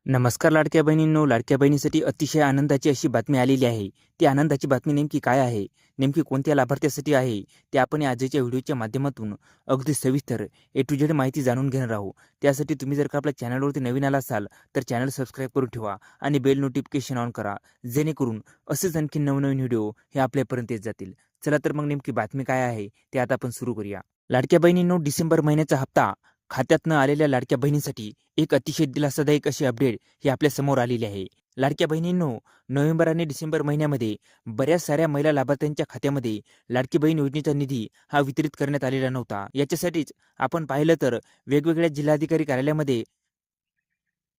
नमस्कार लाडक्या बहिणींनो, लाडक्या बहिणीसाठी अतिशय आनंदाची अशी बातमी आलेली आहे. ती आनंदाची बातमी नेमकी काय आहे? नेमकी कोणत्या लाभार्थ्यासाठी आहे? ते आपण आजच्या व्हिडिओच्या माध्यमातून अगदी सविस्तर ए टू झेड माहिती जाणून घेणार आहोत. त्यासाठी तुम्ही जर का आपल्या चॅनलवरती नवीन आला असाल तर चॅनल सबस्क्राईब करून ठेवा आणि बेल नोटिफिकेशन ऑन करा, जेणेकरून असेच आणखी नवनवीन व्हिडिओ हे आपल्यापर्यंत येत जातील. चला तर मग नेमकी बातमी काय आहे ते आता आपण सुरू करूया. लाडक्या बहिणींनो, डिसेंबर महिन्याचा हप्ता खात्यात न आलेल्या लाडक्या बहिणीसाठी एक अतिशय दिलासादायक अशी अपडेट ही आपल्या समोर आलेली आहे. लाडक्या बहिणींनो, नोव्हेंबर आणि डिसेंबर महिन्यामध्ये बऱ्याच साऱ्या महिला लाभार्थ्यांच्या खात्यामध्ये लाडकी बहीण योजनेचा निधी हा वितरित करण्यात आलेला नव्हता. याच्यासाठीच आपण पाहिलं तर वेगवेगळ्या जिल्हाधिकारी कार्यालयामध्ये,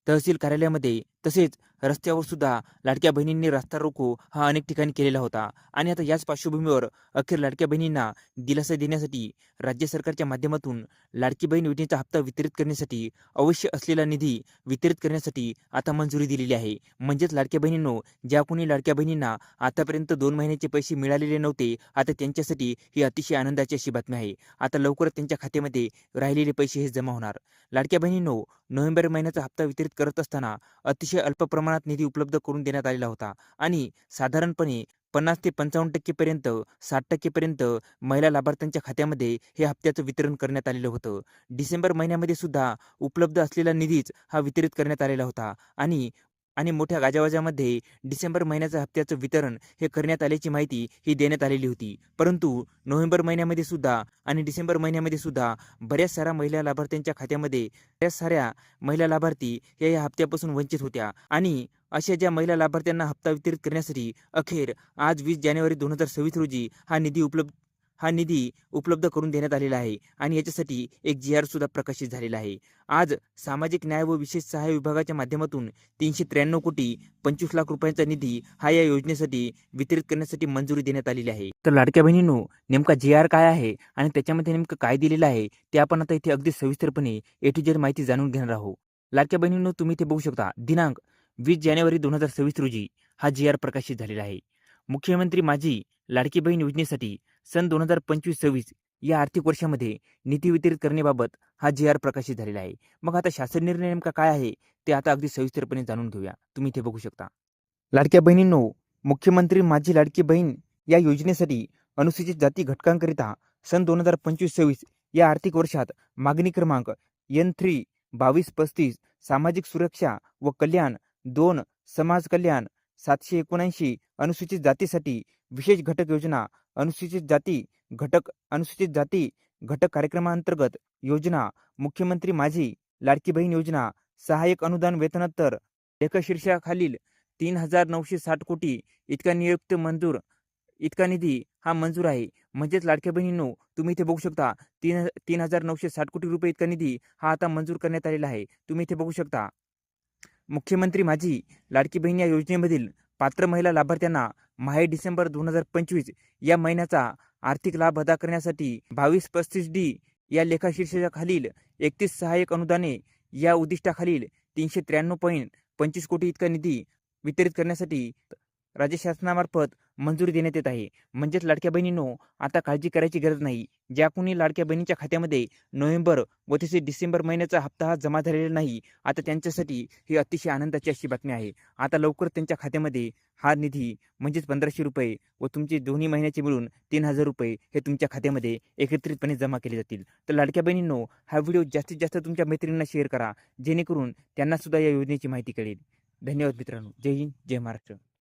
तहसील कार्यालयामध्ये तसेच रस्त्यावर सुद्धा लाडक्या बहिणींनी रास्ता रोको हा अनेक ठिकाणी केलेला होता. आणि आता याच पार्श्वभूमीवर अखेर लाडक्या बहिणींना दिलासा देण्यासाठी राज्य सरकारच्या माध्यमातून लाडकी बहीण योजनेचा हप्ता वितरित करण्यासाठी अवश्य असलेला निधी वितरित करण्यासाठी आता मंजुरी दिलेली आहे. म्हणजेच लाडक्या बहिणींनो, ज्या कोणी लाडक्या बहिणींना आतापर्यंत 2 महिन्याचे पैसे मिळालेले नव्हते, आता त्यांच्यासाठी ही अतिशय आनंदाची अशी बातमी आहे. आता लवकरच त्यांच्या खात्यामध्ये राहिलेले पैसे हे जमा होणार. लाडक्या बहिणींनो, नोव्हेंबर महिन्याचा हप्ता वितरित करत असताना अतिशय अल्प प्रमाणात निधी उपलब्ध करून देण्यात आलेला होता आणि साधारणपणे 50 ते 55% पर्यंत 60% पर्यंत महिला लाभार्थ्यांच्या खात्यामध्ये हे हप्त्याचं वितरण करण्यात आलेलं होतं. डिसेंबर महिन्यामध्ये सुद्धा उपलब्ध असलेला निधीच हा वितरित करण्यात आलेला होता आणि आणि मोठ्या गाजावाजामध्ये डिसेंबर महिन्याच्या हप्त्याचं वितरण हे करण्यात आल्याची माहिती ही देण्यात आलेली होती. परंतु नोव्हेंबर महिन्यामध्ये सुद्धा आणि डिसेंबर महिन्यामध्ये सुद्धा बऱ्याच साऱ्या महिला लाभार्थ्यांच्या खात्यामध्ये बऱ्याच साऱ्या महिला लाभार्थी या हप्त्यापासून वंचित होत्या आणि अशा ज्या महिला लाभार्थ्यांना हप्ता वितरित करण्यासाठी अखेर आज 20 जानेवारी 2026 रोजी हा निधी उपलब्ध करून देण्यात आलेला आहे आणि याच्यासाठी एक जी-आर सुद्धा प्रकाशित झालेला आहे. आज सामाजिक न्याय व विशेष सहाय्य विभागाच्या माध्यमातून 393 कोटी 25 लाख रुपयांचा निधी हा या योजनेसाठी वितरित करण्यासाठी मंजुरी देण्यात आलेली आहे. तर लाडक्या बहिणींनो, नेमका जी-आर काय आहे आणि त्याच्यामध्ये नेमकं काय दिलेलं आहे ते आपण आता इथे अगदी सविस्तरपणे ए टू झेड माहिती जाणून घेणार आहोत. लाडक्या बहिणींनो, तुम्ही इथे बघू शकता, दिनांक 20 जानेवारी 2026 रोजी हा जी-आर प्रकाशित झालेला आहे. मुख्यमंत्री माझी लाडकी बहीण योजनेसाठी सन 2025-26 या आर्थिक वर्षामध्ये निधी वितरित करण्याबाबत हा जी-आर प्रकाशित झालेला आहे. मग आता शासन निर्णय नेमका काय आहे ते आता अगदी सविस्तरपणे जाणून घेऊया. तुम्ही इथे बघू शकता. लाडक्या बहिणींनो, मुख्यमंत्री माझी लाडकी बहीण या योजनेसाठी अनुसूचित जाती घटकांकरिता सन 2025-26 या आर्थिक वर्षात मागणी क्रमांक N3 2235 सामाजिक सुरक्षा व कल्याण 2 समाज कल्याण 779 अनुसूचित जातीसाठी विशेष घटक योजना अनुसूचित जाती घटक कार्यक्रमांतर्गत योजना मुख्यमंत्री माझी लाडकी बहीण योजना सहाय्यक अनुदान वेतनोत्तर लेखशीर्षाखालील 3,960 कोटी इतका निधी हा मंजूर आहे. म्हणजेच लाडक्या बहिणींनो, तुम्ही इथे बघू शकता, 3,960 कोटी रुपये इतका निधी हा आता मंजूर करण्यात आलेला आहे. तुम्ही इथे बघू शकता, मुख्यमंत्री माझी लाडकी बहीण या योजनेमधील पात्र महिला लाभार्थ्यांना माहे डिसेंबर 2025 या महिन्याचा आर्थिक लाभ अदा करण्यासाठी 2235D या लेखाशीर्षकाखालील 31 सहाय्यक अनुदाने या उद्दिष्टाखालील 393.25 कोटी इतका निधी वितरित करण्यासाठी राज्य शासनामार्फत मंजुरी देण्यात येत आहे. म्हणजेच लाडक्या बहिणींनो, आता काळजी करायची गरज नाही. ज्या कोणी लाडक्या बहिणीच्या खात्यामध्ये नोव्हेंबर व तसेच डिसेंबर महिन्याचा हप्ता हा जमा झालेला नाही, आता त्यांच्यासाठी ही अतिशय आनंदाची अशी बातमी आहे. आता लवकर त्यांच्या खात्यामध्ये हा निधी म्हणजेच 1,500 रुपये व तुमचे दोन्ही महिन्याचे मिळून 3,000 रुपये हे तुमच्या खात्यामध्ये एकत्रितपणे जमा केले जातील. तर लाडक्या बहिणींनो, हा व्हिडिओ जास्तीत जास्त तुमच्या मैत्रिणींना शेअर करा, जेणेकरून त्यांना सुद्धा या योजनेची माहिती कळेल. धन्यवाद मित्रांनो. जय हिंद, जय महाराष्ट्र.